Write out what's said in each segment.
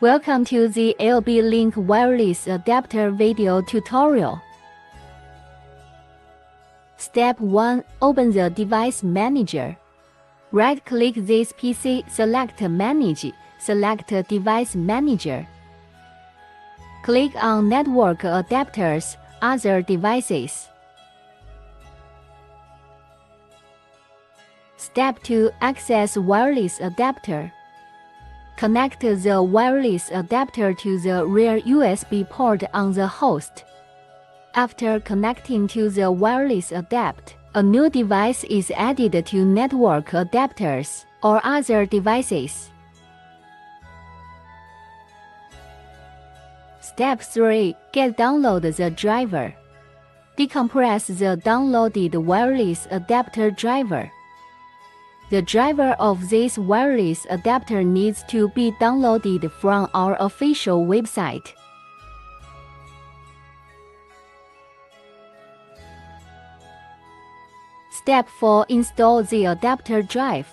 Welcome to the LB Link Wireless Adapter video tutorial. Step 1. Open the Device Manager. Right-click this PC, select Manage, select Device Manager. Click on Network Adapters, Other Devices. Step 2. Access Wireless Adapter. Connect the wireless adapter to the rear USB port on the host. After connecting to the wireless adapter, a new device is added to network adapters or other devices. Step 3. Download the driver. Decompress the downloaded wireless adapter driver. The driver of this wireless adapter needs to be downloaded from our official website. Step 4. Install the adapter drive.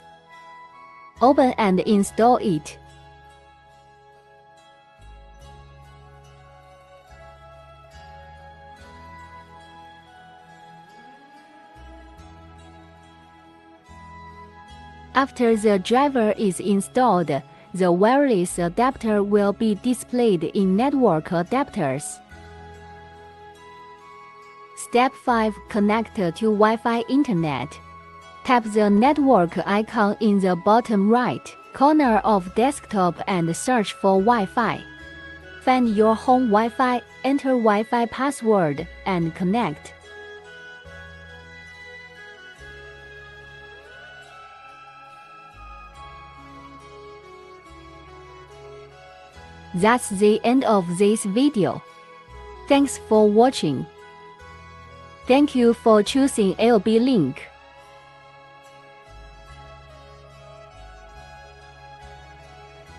Open and install it. After the driver is installed, the wireless adapter will be displayed in network adapters. Step 5. Connect to Wi-Fi Internet. Tap the network icon in the bottom right corner of desktop and search for Wi-Fi. Find your home Wi-Fi, enter Wi-Fi password, and connect. That's the end of this video. Thanks for watching. Thank you for choosing LB Link.